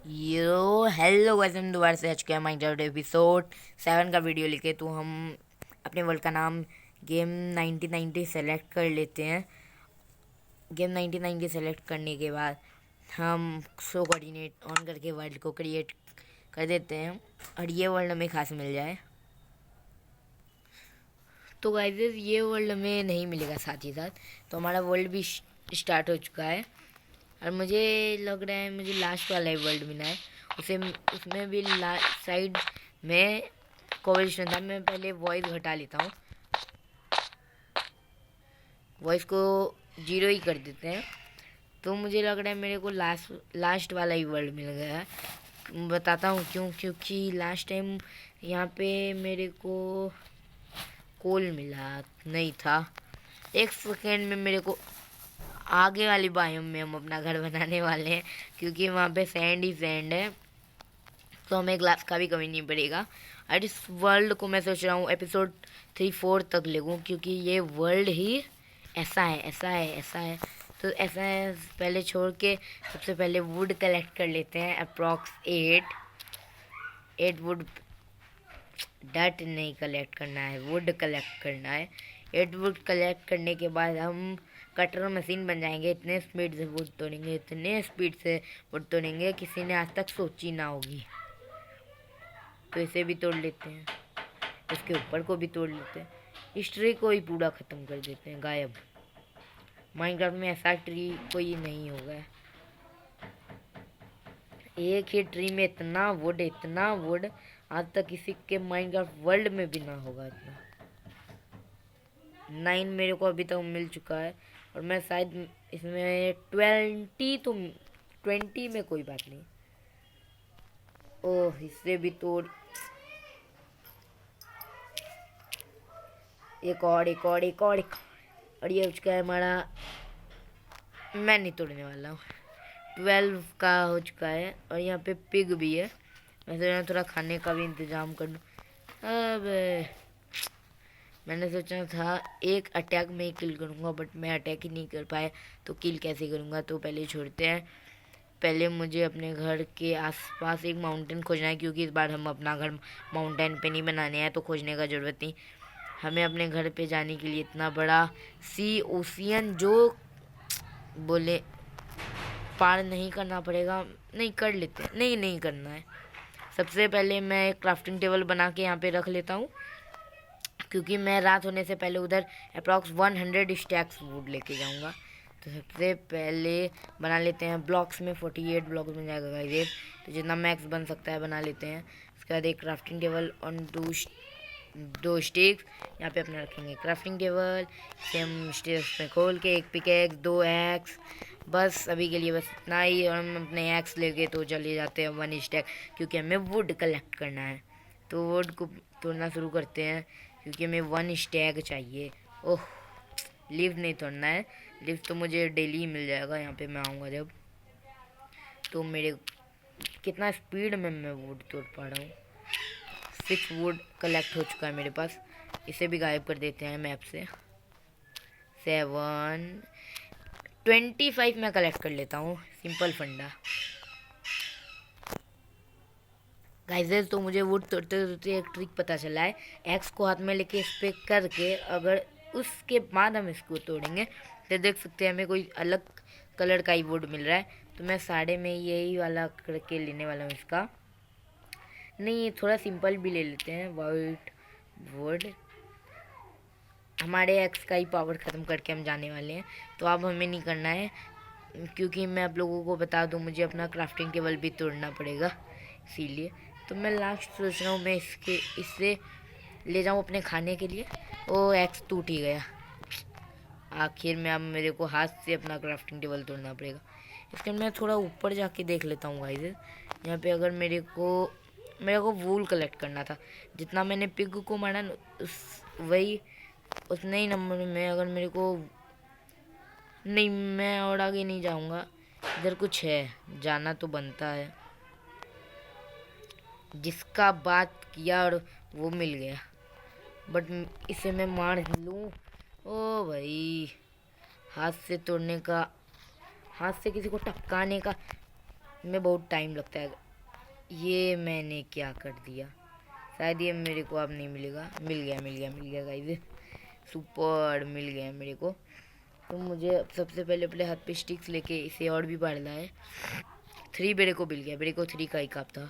यो hello guys, हम दोबारा से आ चुके हैं माइनक्राफ्ट एपिसोड 7 का वीडियो लेके। तो हम अपने वर्ल्ड का नाम गेम 1990 सेलेक्ट कर लेते हैं। गेम 1990 सेलेक्ट करने के बाद हम शो कोऑर्डिनेट ऑन करके वर्ल्ड को क्रिएट कर देते हैं और ये वर्ल्ड हमें खास मिल जाए। तो गाइस ये वर्ल्ड हमें नहीं मिलेगा साथ ही साथ, तो हमारा वर्ल्ड भी स्टार्ट हो चुका है। और मुझे लग रहा है मुझे लास्ट वाला ही वर्ल्ड मिला है। उसे उसमें भी साइड में कोवलस्टोन था। मैं पहले वॉइस घटा लेता हूँ, वॉइस को 0 ही कर देते हैं। तो मुझे लग रहा है मेरे को लास्ट वाला ही वर्ल्ड मिल गया है। बताता हूँ क्यों, क्योंकि लास्ट टाइम यहाँ पे मेरे को कोल मिला नहीं था। एक सेकेंड में मेरे को आगे वाली बायोम में हम अपना घर बनाने वाले हैं, क्योंकि वहाँ पे सैंड ही सैंड है, तो हमें ग्लास का भी कमी नहीं पड़ेगा। और इस वर्ल्ड को मैं सोच रहा हूँ एपिसोड 3-4 तक ले लूँ, क्योंकि ये वर्ल्ड ही ऐसा है ऐसा है ऐसा है। तो ऐसा है, पहले छोड़ के सबसे पहले वुड कलेक्ट कर लेते हैं। अप्रॉक्स 8 वुड, डट नहीं कलेक्ट करना है, वुड कलेक्ट करना है। 8 वुड कलेक्ट करने के बाद हम कटर मशीन बन जाएंगे। इतने स्पीड से वुड तोड़ेंगे, इतने स्पीड से वुड तोड़ेंगे, किसी ने आज तक सोची ना होगी। तो इसे भी तोड़ लेते हैं, इसके ऊपर को भी तोड़ लेते हैं, इस ट्री को ही पूरा ख़त्म कर देते हैं, गायब। माइनक्राफ्ट में ऐसा ट्री कोई नहीं होगा। एक ही ट्री में इतना वुड आज तक किसी के माइनक्राफ्ट वर्ल्ड में भी ना होगा इतना। 9 मेरे को अभी तक मिल चुका है, और मैं शायद इसमें 20 में कोई बात नहीं। ओह, इससे भी तोड़, एक और, और ये हो चुका है हमारा। मैं नहीं तोड़ने वाला हूँ, 12 का हो चुका है। और यहाँ पे पिग भी है, मैं सोच रहा थोड़ा खाने का भी इंतजाम कर लूँ। अब मैंने सोचा था एक अटैक में ही किल करूँगा, बट मैं अटैक ही नहीं कर पाया, तो किल कैसे करूँगा। तो पहले छोड़ते हैं, पहले मुझे अपने घर के आसपास एक माउंटेन खोजना है, क्योंकि इस बार हम अपना घर माउंटेन पे नहीं बनाने हैं, तो खोजने का ज़रूरत नहीं। हमें अपने घर पे जाने के लिए इतना बड़ा ओशियन जो बोले पार नहीं करना पड़ेगा। नहीं कर लेते हैं, नहीं करना है। सबसे पहले मैं एक क्राफ्टिंग टेबल बना के यहाँ पे रख लेता हूँ, क्योंकि मैं रात होने से पहले उधर अप्रॉक्स 100 स्टैक्स वुड लेके जाऊँगा। तो सबसे पहले बना लेते हैं ब्लॉक्स में, 48 ब्लॉक्स बन जाएगा गाइस। तो जितना मैक्स बन सकता है बना लेते हैं। उसके बाद एक क्राफ्टिंग टेबल और दो स्टिक्स यहाँ पे अपने रखेंगे। क्राफ्टिंग टेबल से हम स्टिक्स में खोल के एक पिकेक्स, 2 एक्स, बस अभी के लिए बस इतना ही। और हम अपने एक्स लेके तो चले जाते हैं 1 स्टैक, क्योंकि हमें वुड कलेक्ट करना है। तो वुड को तोड़ना शुरू करते हैं, क्योंकि हमें 1 स्टैक चाहिए। ओह, लीव नहीं तोड़ना है, लीव तो मुझे डेली ही मिल जाएगा यहाँ पे मैं आऊँगा जब। तो मेरे कितना स्पीड में मैं वुड तोड़ पा रहा हूँ। 6 वुड कलेक्ट हो चुका है मेरे पास, इसे भी गायब कर देते हैं मैप से। 7, 25 मैं कलेक्ट कर लेता हूँ, सिंपल फंडा गाइस। तो मुझे वुड तोड़ते तोड़ते एक ट्रिक पता चला है। एक्स को हाथ में लेके इस पे करके, अगर उसके बाद हम इसको तोड़ेंगे तो देख सकते हैं हमें कोई अलग कलर का ही वुड मिल रहा है। तो मैं साढ़े में यही वाला करके लेने वाला हूँ इसका। नहीं, थोड़ा सिंपल भी ले लेते हैं, वाइट वुड। हमारे एक्स का ही पावर ख़त्म करके हम जाने वाले हैं, तो अब हमें नहीं करना है, क्योंकि मैं आप लोगों को बता दूं मुझे अपना क्राफ्टिंग टेबल भी तोड़ना पड़ेगा, इसीलिए। तो मैं लास्ट सोच रहा हूँ मैं इससे ले जाऊँ अपने खाने के लिए। ओ, एक्स टूट ही गया आखिर में। अब मेरे को हाथ से अपना क्राफ्टिंग टेबल तोड़ना पड़ेगा। इसके मैं थोड़ा ऊपर जाके देख लेता हूँ गाइस। यहाँ पे अगर मेरे को वूल कलेक्ट करना था, जितना मैंने पिग को मारा वही उतने ही नंबर में। अगर मेरे को नहीं, मैं और आगे नहीं जाऊँगा, इधर कुछ है, जाना तो बनता है। जिसका बात किया और वो मिल गया, बट इसे मैं मार लूँ। ओ भाई, हाथ से तोड़ने का, हाथ से किसी को टपकाने का में बहुत टाइम लगता है। ये मैंने क्या कर दिया, शायद ये मेरे को अब नहीं मिलेगा। मिल गया गाइस, सुपर मिल गया मेरे को। तो मुझे अब सबसे पहले अपने हाथ पे स्टिक्स लेके इसे और भी बढ़ना है। 3 मेरे को मिल गया, मेरे को 3 का ही काप था।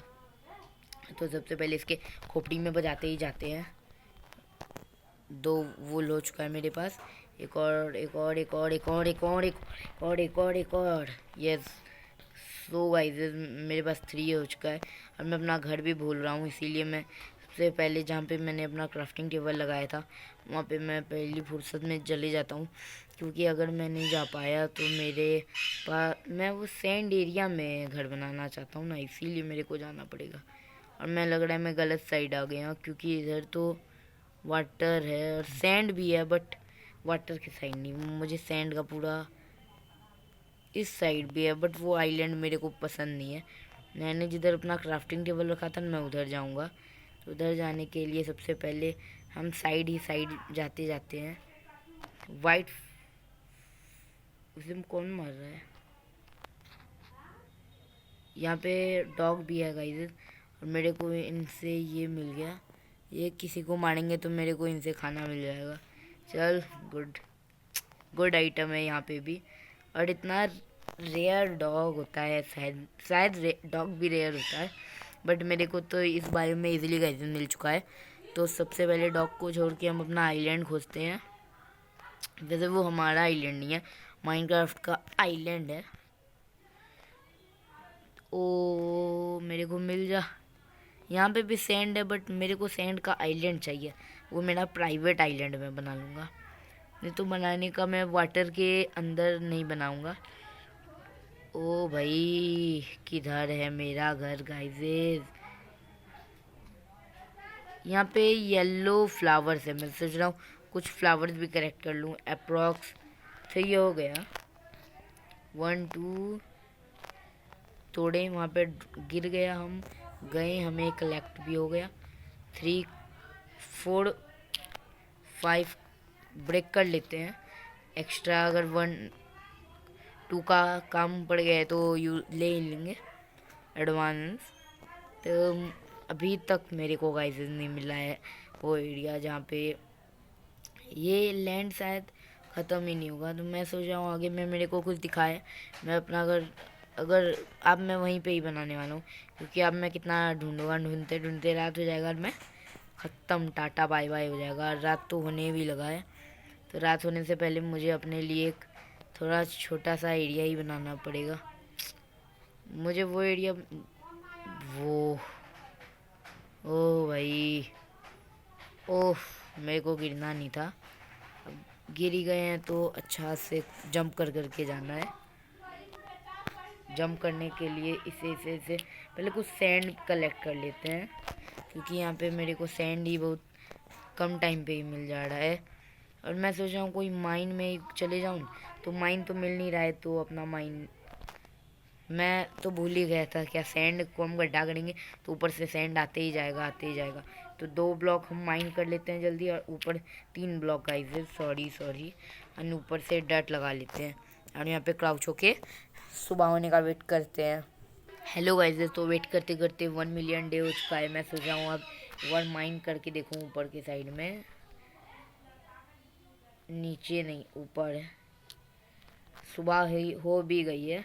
तो सबसे पहले इसके खोपड़ी में बजाते ही जाते हैं। 2 वुल हो चुका है मेरे पास। एक और यस। सो गाइस मेरे पास 3 हो चुका है। और मैं अपना घर भी भूल रहा हूँ, इसीलिए मैं सबसे पहले जहाँ पे मैंने अपना क्राफ्टिंग टेबल लगाया था वहाँ पे मैं पहली फुर्सत में चले जाता हूँ, क्योंकि अगर मैं नहीं जा पाया तो मेरे पास, मैं वो सैंड एरिया में घर बनाना चाहता हूँ ना, इसीलिए मेरे को जाना पड़ेगा। और मैं लग रहा है मैं गलत साइड आ गया, क्योंकि इधर तो वाटर है और सैंड भी है, बट वाटर की साइड नहीं। मुझे सैंड का पूरा इस साइड भी है, बट वो आइलैंड मेरे को पसंद नहीं है। मैंने जिधर अपना क्राफ्टिंग टेबल रखा था मैं उधर जाऊंगा। तो उधर जाने के लिए सबसे पहले हम साइड ही साइड जाते जाते हैं। वाइट, उसे कौन मार रहा है? यहाँ पे डॉग भी है गाइस, और मेरे को इनसे ये मिल गया। ये किसी को मारेंगे तो मेरे को इनसे खाना मिल जाएगा। चल, गुड गुड आइटम है यहाँ पे भी। और इतना रेयर डॉग होता है, शायद डॉग भी रेयर होता है, बट मेरे को तो इस बारे में इजीली गाइस मिल चुका है। तो सबसे पहले डॉग को छोड़ के हम अपना आइलैंड खोजते हैं। वैसे वो हमारा आइलैंड नहीं है, माइनक्राफ्ट का आइलैंड है। ओ मेरे को मिल जा। यहाँ पे भी सैंड है, बट मेरे को सैंड का आइलैंड चाहिए। वो मेरा प्राइवेट आइलैंड में बना लूँगा, नहीं तो बनाने का मैं वाटर के अंदर नहीं बनाऊँगा। ओ भाई, किधर है मेरा घर गाइजेस? यहाँ पे येलो फ्लावर्स है, मैं सोच रहा हूँ कुछ फ्लावर्स भी कलेक्ट कर लूँ। अप्रॉक्स 3 हो गया। 1 2 तोड़े, वहाँ पे गिर गया, हम गए, हमें कलेक्ट भी हो गया। 3 4 5 ब्रेक कर लेते हैं एक्स्ट्रा। अगर 1 2 का काम पड़ गया है तो ले ही लेंगे एडवांस। तो अभी तक मेरे को गाइस नहीं मिला है वो एरिया जहाँ पे ये लैंड शायद ख़त्म ही नहीं होगा। तो मैं सोच रहा हूँ आगे में मेरे को कुछ दिखाए, मैं अपना घर, अगर अब मैं वहीं पे ही बनाने वाला हूँ, क्योंकि अब मैं कितना ढूंढूंगा, ढूंढते ढूंढते रात हो जाएगा और मैं ख़त्म, टाटा बाय बाय हो जाएगा। रात तो होने भी लगा है, तो रात होने से पहले मुझे अपने लिए एक थोड़ा छोटा सा एरिया ही बनाना पड़ेगा। मुझे वो एरिया, वो, ओ भाई, ओह मेरे को गिरना नहीं था। अब गिर ही गए हैं तो अच्छा से जंप कर करके जाना है। जंप करने के लिए इसे पहले कुछ सैंड कलेक्ट कर लेते हैं, क्योंकि यहाँ पे मेरे को सैंड ही बहुत कम टाइम पे ही मिल जा रहा है। और मैं सोच रहा हूँ कोई माइन में ही चले जाऊँ, तो माइन तो मिल नहीं रहा है, तो अपना माइन, मैं तो भूल ही गया था क्या, सैंड को हम गड्ढा करेंगे तो ऊपर से सैंड आते ही जाएगा। तो 2 ब्लॉक हम माइन कर लेते हैं जल्दी, और ऊपर 3 ब्लॉक गाइस, सॉरी और ऊपर से डर्ट लगा लेते हैं। और यहाँ पे क्राउच होके सुबह होने का वेट करते हैं। हेलो गाइस, तो वेट करते करते 1 मिलियन डे हो चुका है। मैं सोच रहा हूँ अब एक बार माइन करके देखूँ ऊपर की साइड में, नीचे नहीं ऊपर है। सुबह हो भी गई है,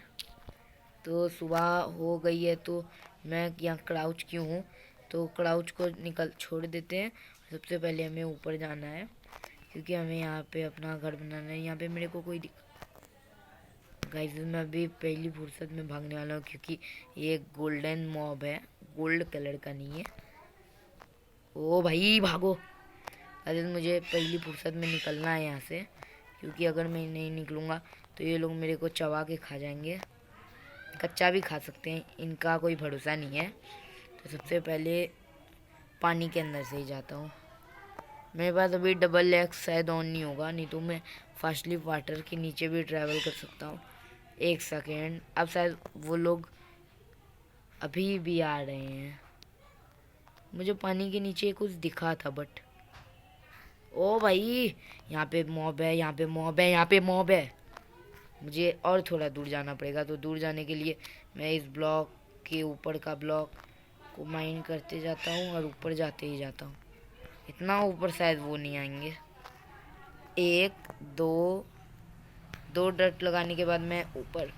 तो सुबह हो गई है, तो मैं यहाँ क्राउच क्यों हूँ, तो क्राउच को निकल छोड़ देते हैं। सबसे पहले हमें ऊपर जाना है, क्योंकि हमें यहाँ पे अपना घर बनाना है। यहाँ पे मेरे को कोई गाइस, मैं अभी पहली फुर्सत में भागने वाला हूँ, क्योंकि ये गोल्डन मॉब है, गोल्ड कलर का नहीं है। ओ भाई भागो, अरे मुझे पहली फुर्सत में निकलना है यहाँ से, क्योंकि अगर मैं नहीं निकलूँगा तो ये लोग मेरे को चबा के खा जाएंगे। कच्चा भी खा सकते हैं, इनका कोई भरोसा नहीं है। तो सबसे पहले पानी के अंदर से ही जाता हूँ। मेरे पास अभी डबल एक्स शायद ऑन नहीं होगा, नहीं तो मैं फास्टली वाटर के नीचे भी ट्रैवल कर सकता हूँ। 1 सेकेंड, अब शायद वो लोग अभी भी आ रहे हैं। मुझे पानी के नीचे कुछ दिखा था, बट ओ भाई, यहाँ पे मॉब है। मुझे और थोड़ा दूर जाना पड़ेगा, तो दूर जाने के लिए मैं इस ब्लॉक के ऊपर का ब्लॉक को माइन करते जाता हूँ और ऊपर जाते ही जाता हूँ। इतना ऊपर शायद वो नहीं आएंगे। एक दो डट लगाने के बाद मैं ऊपर।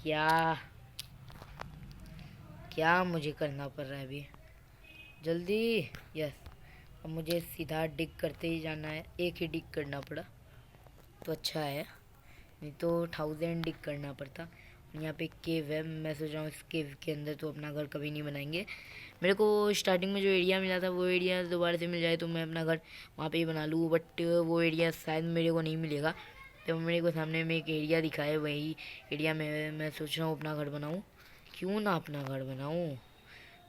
क्या क्या मुझे करना पड़ रहा है अभी, जल्दी। यस, अब मुझे सीधा डिग करते ही जाना है। एक ही डिग करना पड़ा तो अच्छा है, नहीं तो 1000 डिग करना पड़ता। यहाँ पे केव है, मैं सोच रहा हूँ इस केव के अंदर तो अपना घर कभी नहीं बनाएंगे। मेरे को स्टार्टिंग में जो एरिया मिला था वो एरिया दोबारा से मिल जाए तो मैं अपना घर वहाँ पे ही बना लूँ, बट वो एरिया शायद मेरे को नहीं मिलेगा। तो मेरे को सामने में एक एरिया दिखा है, वही एरिया में मैं सोच रहा हूँ अपना घर बनाऊँ। क्यों ना अपना घर बनाऊँ।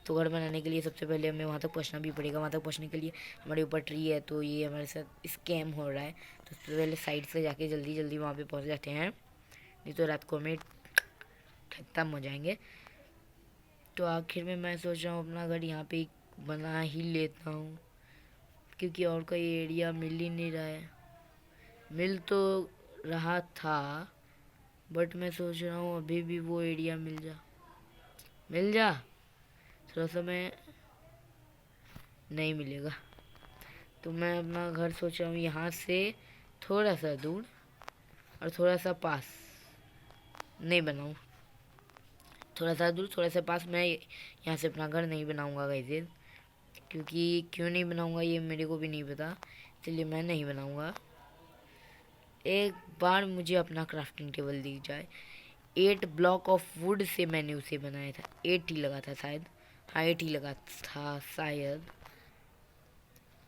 तो घर बनाने के लिए सबसे पहले हमें वहाँ तक पहुँचना भी पड़ेगा। वहाँ तक पहुँचने के लिए हमारे ऊपर ट्री है, तो ये हमारे साथ स्कैम हो रहा है। तो सबसे पहले साइड से जाके जल्दी जल्दी वहाँ पे पहुँच जाते हैं, नहीं तो रात को हमें खत्म हो जाएंगे। तो आखिर में मैं सोच रहा हूँ अपना घर यहाँ पे बना ही लेता हूँ, क्योंकि और कोई एरिया मिल ही नहीं रहा है। मिल तो रहा था, बट मैं सोच रहा हूँ अभी भी वो एरिया मिल जा। थोड़ा सा मैं नहीं मिलेगा, तो मैं अपना घर सोच रहा हूँ यहाँ से थोड़ा सा दूर और थोड़ा सा पास नहीं बनाऊँ। थोड़ा सा दूर थोड़ा सा पास। मैं यहाँ से अपना घर नहीं बनाऊँगा गाइस, क्योंकि क्यों नहीं बनाऊँगा ये मेरे को भी नहीं पता, इसलिए मैं नहीं बनाऊँगा। एक बार मुझे अपना क्राफ्टिंग टेबल दिख जाए। 8 ब्लॉक ऑफ वुड से मैंने उसे बनाया था। 8 ही लगा था शायद, हाँ 8 ही लगा था शायद।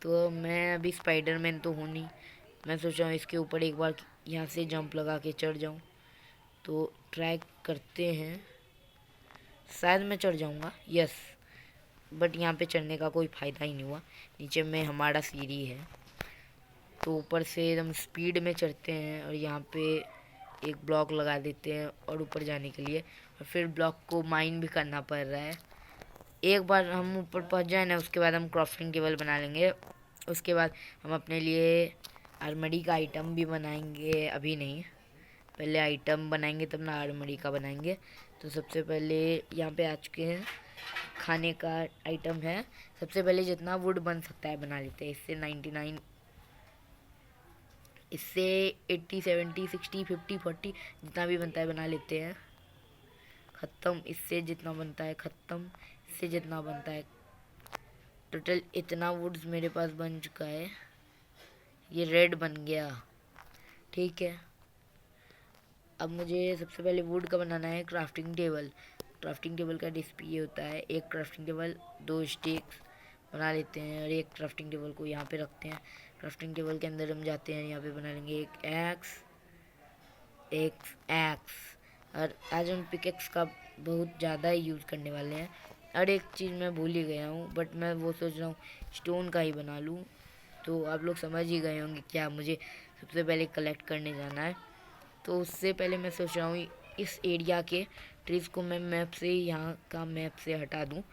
तो मैं अभी स्पाइडरमैन तो हूँ नहीं, मैं सोच रहा हूँ इसके ऊपर एक बार यहाँ से जंप लगा के चढ़ जाऊँ। तो ट्राई करते हैं, शायद मैं चढ़ जाऊँगा। यस, बट यहाँ पे चढ़ने का कोई फ़ायदा ही नहीं हुआ। नीचे में हमारा सीढ़ी है, तो ऊपर से एकदम स्पीड में चढ़ते हैं और यहाँ पे एक ब्लॉक लगा देते हैं और ऊपर जाने के लिए, और फिर ब्लॉक को माइन भी करना पड़ रहा है। एक बार हम ऊपर पहुँच जाए ना, उसके बाद हम क्राफ्टिंग टेबल बना लेंगे। उसके बाद हम अपने लिए आर्मरी का आइटम भी बनाएंगे। अभी नहीं, पहले आइटम बनाएंगे तब ना आर्मरी का बनाएंगे। तो सबसे पहले यहाँ पे आ चुके हैं, खाने का आइटम है। सबसे पहले जितना वुड बन सकता है बना लेते हैं। इससे 99, इससे 80 70 60 50 40 जितना भी बनता है बना लेते हैं। ख़त्म, इससे जितना बनता है ख़त्म, इससे जितना बनता है। टोटल इतना वुड्स मेरे पास बन चुका है। ये रेड बन गया, ठीक है। अब मुझे सबसे पहले वुड का बनाना है क्राफ्टिंग टेबल। क्राफ्टिंग टेबल का रेसिपी ये होता है, एक क्राफ्टिंग टेबल 2 स्टिक्स बना लेते हैं और एक क्राफ्टिंग टेबल को यहाँ पे रखते हैं। क्राफ्टिंग टेबल के अंदर हम जाते हैं, यहाँ पे बना लेंगे एक एक्स। और आज हम पिकेक्स का बहुत ज़्यादा ही यूज़ करने वाले हैं। और एक चीज़ मैं भूल ही गया हूँ, बट मैं वो सोच रहा हूँ स्टोन का ही बना लूँ। तो आप लोग समझ ही गए होंगे क्या मुझे सबसे पहले कलेक्ट करने जाना है। तो उससे पहले मैं सोच रहा हूँ इस एरिया के ट्रीज़ को मैं मैप से, यहाँ का मैप से हटा दूँ,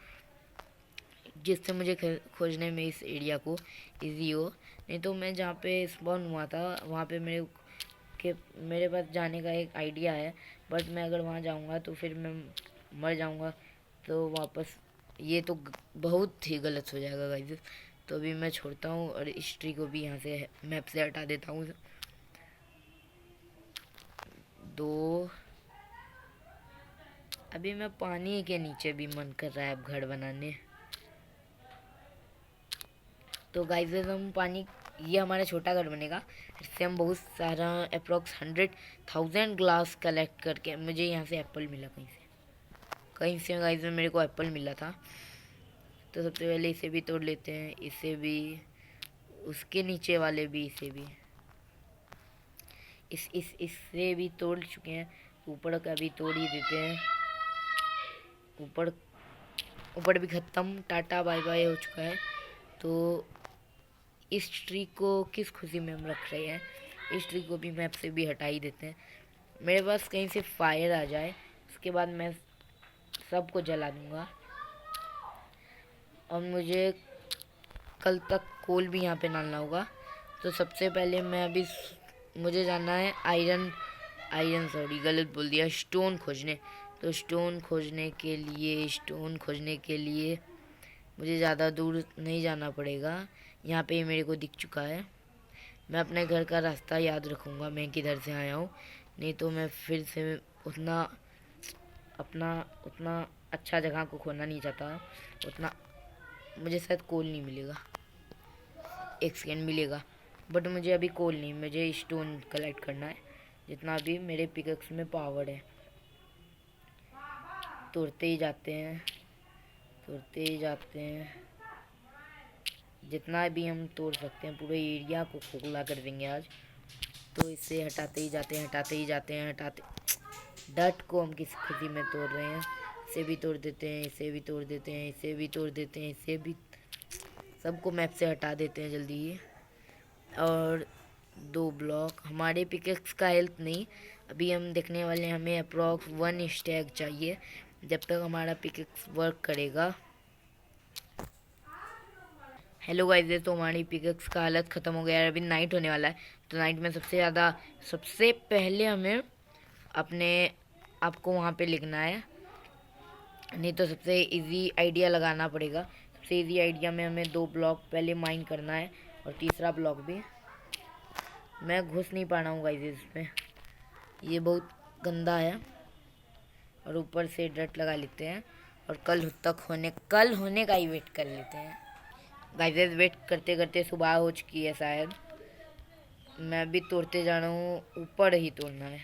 जिससे मुझे खोजने में इस एरिया को इजी हो। नहीं तो मैं जहाँ पे स्पॉन हुआ था वहाँ पे मेरे पास जाने का एक आइडिया है, बट मैं अगर वहाँ जाऊँगा तो फिर मैं मर जाऊँगा, तो वापस ये तो बहुत ही गलत हो जाएगा गाइस। तो अभी मैं छोड़ता हूँ और इस ट्री को भी यहाँ से मैप से हटा देता हूँ। 2 अभी मैं पानी के नीचे भी मन कर रहा है अब घर बनाने। तो गाइस हम पानी, ये हमारा छोटा घर बनेगा। इससे हम बहुत सारा अप्रोक्स 100,000 ग्लास कलेक्ट करके, मुझे यहाँ से एप्पल मिला कहीं से गाइस में मेरे को एप्पल मिला था। तो सबसे पहले इसे भी तोड़ लेते हैं, इसे भी, उसके नीचे वाले भी, इसे भी, इससे भी तोड़ चुके हैं। ऊपर का भी तोड़ ही देते हैं। ऊपर भी ख़त्म, टाटा बाय बाय हो चुका है। तो इस ट्री को किस खुशी में हम रख रहे हैं, इस ट्री को भी मैप से भी हटा ही देते हैं। मेरे पास कहीं से फायर आ जाए, उसके बाद मैं सबको जला दूंगा। और मुझे कल तक कोल भी यहाँ पे डालना होगा। तो सबसे पहले मैं अभी, मुझे जाना है आयरन सॉरी गलत बोल दिया, स्टोन खोजने। तो स्टोन खोजने के लिए मुझे ज़्यादा दूर नहीं जाना पड़ेगा। यहाँ पे मेरे को दिख चुका है। मैं अपने घर का रास्ता याद रखूँगा, मैं किधर से आया हूँ, नहीं तो मैं फिर से उतना अच्छा जगह को खोना नहीं चाहता। उतना मुझे शायद कोल नहीं मिलेगा, 1 सेकेंड मिलेगा, बट मुझे अभी कोल नहीं, मुझे स्टोन कलेक्ट करना है जितना भी मेरे पिकैक्स में पावर है। तोड़ते ही जाते हैं जितना भी हम तोड़ सकते हैं। पूरे एरिया को खोखला कर देंगे आज। तो इसे हटाते ही जाते हैं। डट को हम किस खुशी में तोड़ रहे हैं। इसे भी तोड़ देते हैं, इसे भी तोड़ देते हैं, इसे भी सबको मैप से हटा देते हैं जल्दी ही। और 2 ब्लॉक हमारे पिकेक्स का हेल्थ नहीं, अभी हम देखने वाले हैं। हमें अप्रॉक्स 1 स्टैक चाहिए जब तक हमारा पिकेक्स वर्क करेगा। हेलो गाइस, तो हमारी पिकेक्स का हालत ख़त्म हो गया है। अभी नाइट होने वाला है, तो नाइट में सबसे पहले हमें अपने आपको वहाँ पे लिखना है, नहीं तो सबसे इजी आइडिया लगाना पड़ेगा। सबसे इजी आइडिया में हमें 2 ब्लॉक पहले माइन करना है और तीसरा ब्लॉक भी। मैं घुस नहीं पा रहा हूँ गाइस इसमें, ये बहुत गंदा है। और ऊपर से डट लगा लेते हैं और कल होने का ही वेट कर लेते हैं। गाइस वेट करते करते सुबह हो चुकी है शायद। मैं भी तोड़ते जा रहा हूँ, ऊपर ही तोड़ना है।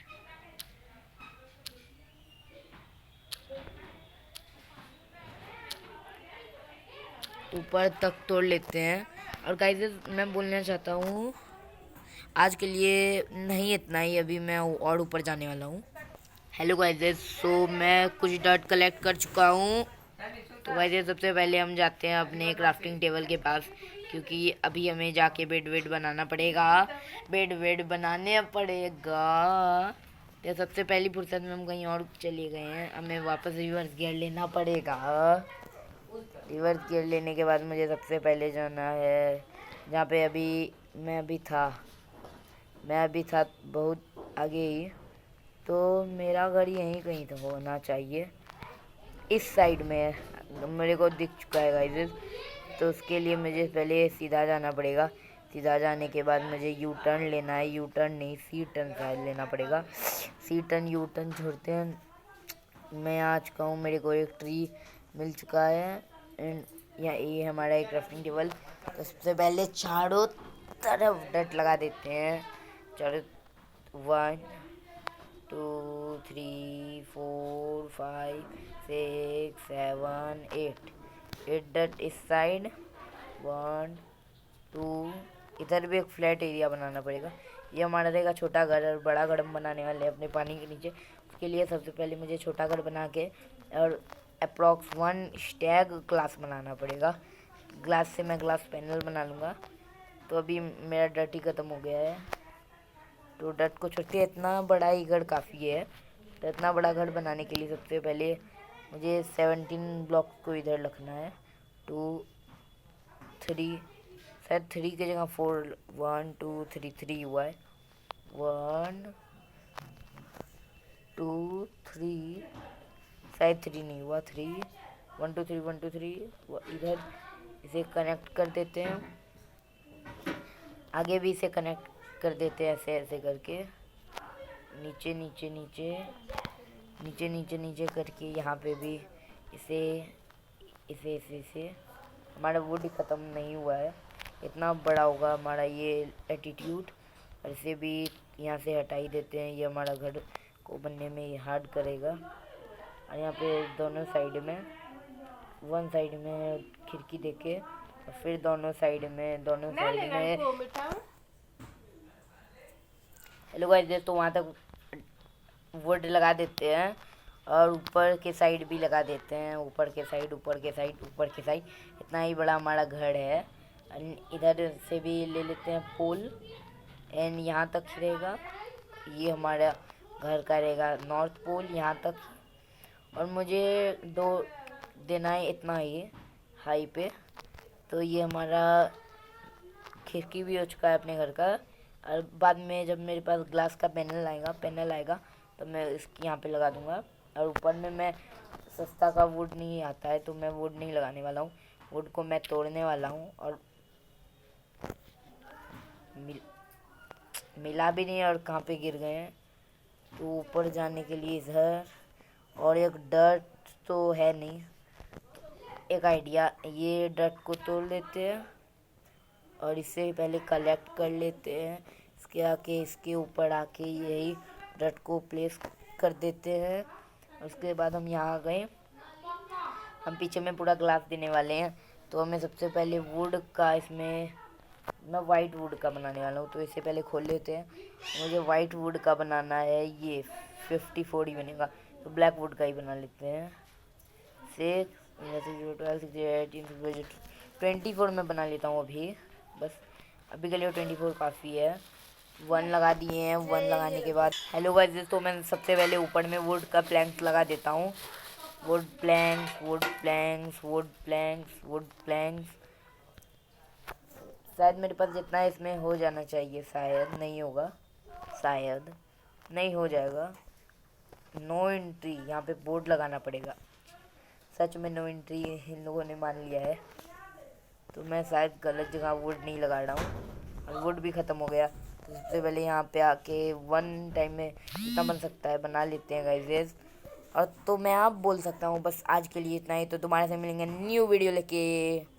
ऊपर तक तोड़ लेते हैं। और गाइस मैं बोलना चाहता हूँ आज के लिए नहीं इतना ही, अभी मैं और ऊपर जाने वाला हूँ। हेलो गाइस, सो मैं कुछ डर्ट कलेक्ट कर चुका हूँ। तो गाइस सबसे पहले हम जाते हैं अपने क्राफ्टिंग टेबल के पास, क्योंकि अभी हमें जाके बेड बनाना पड़ेगा। तो सबसे पहली फुर्सत में हम कहीं और चले गए हैं, हमें वापस रिवर्स गियर लेना पड़ेगा। रिवर्स गियर लेने के बाद मुझे सबसे पहले जाना है जहाँ पे मैं अभी था बहुत आगे ही। तो मेरा घर यहीं कहीं तो होना चाहिए, इस साइड में मेरे को दिख चुका है गाइस। तो उसके लिए मुझे पहले सीधा जाना पड़ेगा। सीधा जाने के बाद मुझे यू टर्न लेना है, यू टर्न नहीं सी टर्न शायद लेना पड़ेगा। सी टर्न यू टर्न छोड़ते हैं। मैं आ चुका हूँ, मेरे को एक ट्री मिल चुका है एंड ये हमारा एक क्राफ्टिंग टेबल। तो सबसे पहले चारों तरफ डट लगा देते हैं। चारों 1 2 3 4 5 6 7 8 डट इस साइड 1 2। इधर भी एक फ्लैट एरिया बनाना पड़ेगा। ये हमारा रहेगा छोटा घर, और बड़ा घर हम बनाने वाले हैं अपने पानी के नीचे। उसके लिए सबसे पहले मुझे छोटा घर बना के और अप्रॉक्स 1 स्टैग ग्लास बनाना पड़ेगा। ग्लास से मैं ग्लास पैनल बना लूँगा। तो अभी मेरा डट ही ख़त्म हो गया है, तो डट को छोड़ते इतना बड़ा ही घर काफ़ी है। तो इतना बड़ा घर बनाने के लिए सबसे पहले मुझे 17 ब्लॉक को इधर रखना है। 2 3 शायद 3 की जगह 4 1 2 3 3 हुआ है। 1 2 3 शायद 3 नहीं हुआ, 3 1 2 3 1 2 3। इधर इसे कनेक्ट कर देते हैं, आगे भी इसे कनेक्ट कर देते हैं ऐसे करके। नीचे करके यहाँ पे भी इसे हमारा वुड ख़त्म नहीं हुआ है। इतना बड़ा होगा हमारा ये एटीट्यूड। और इसे भी यहाँ से हटा ही देते हैं, ये हमारा घर को बनने में हार्ड करेगा। और यहाँ पे दोनों साइड में 1 साइड में खिड़की देके और फिर दोनों साइड में हेलो गाइस, तो वहाँ तक वुड लगा देते हैं और ऊपर के साइड भी लगा देते हैं। ऊपर के साइड इतना ही बड़ा हमारा घर है। इधर से भी ले लेते हैं पोल एंड यहाँ तक रहेगा। ये हमारा घर का रहेगा नॉर्थ पोल यहाँ तक। और मुझे 2 देना है इतना ही हाई पे। तो ये हमारा खिड़की भी हो चुका है अपने घर का। और बाद में जब मेरे पास ग्लास का पैनल आएगा तो मैं इसकी यहाँ पे लगा दूँगा। और ऊपर में मैं सस्ता का वुड नहीं आता है तो मैं वुड नहीं लगाने वाला हूँ। वुड को मैं तोड़ने वाला हूँ और मिला भी नहीं और कहाँ पे गिर गए हैं। तो ऊपर जाने के लिए इधर और एक डर्ट तो है नहीं, एक आइडिया, ये डर्ट को तोड़ लेते हैं और इसे पहले कलेक्ट कर लेते हैं। इसके आके इसके ऊपर आके यही डर्ट को प्लेस कर देते हैं। उसके बाद हम यहाँ आ गए, हम पीछे में पूरा ग्लास देने वाले हैं। तो हमें सबसे पहले वुड का, इसमें मैं वाइट वुड का बनाने वाला हूँ तो इसे पहले खोल लेते हैं। मुझे वाइट वुड का बनाना है, ये 54 ही बनेगा तो ब्लैक वुड का ही बना लेते हैं। 24 में बना लेता हूँ अभी, बस अभी के लिए 24 काफ़ी है। 1 लगा दिए हैं। 1 लगाने के बाद हेलो गाइस, तो मैं सबसे पहले ऊपर में वुड का प्लैंक्स लगा देता हूँ। Wood planks, wood planks, wood planks, wood planks. शायद मेरे पास जितना है इसमें हो जाना चाहिए, शायद नहीं होगा, शायद नहीं हो जाएगा। नो एंट्री, यहाँ पे बोर्ड लगाना पड़ेगा। सच में नो एंट्री इन लोगों ने मान लिया है, तो मैं शायद गलत जगह वुड नहीं लगा रहा हूँ और वुड भी ख़त्म हो गया। तो सबसे पहले यहाँ पे आके 1 टाइम में जितना बन सकता है बना लेते हैं गाइस। और तो मैं आप बोल सकता हूँ बस आज के लिए इतना ही। तो दोबारा से मिलेंगे न्यू वीडियो लेके।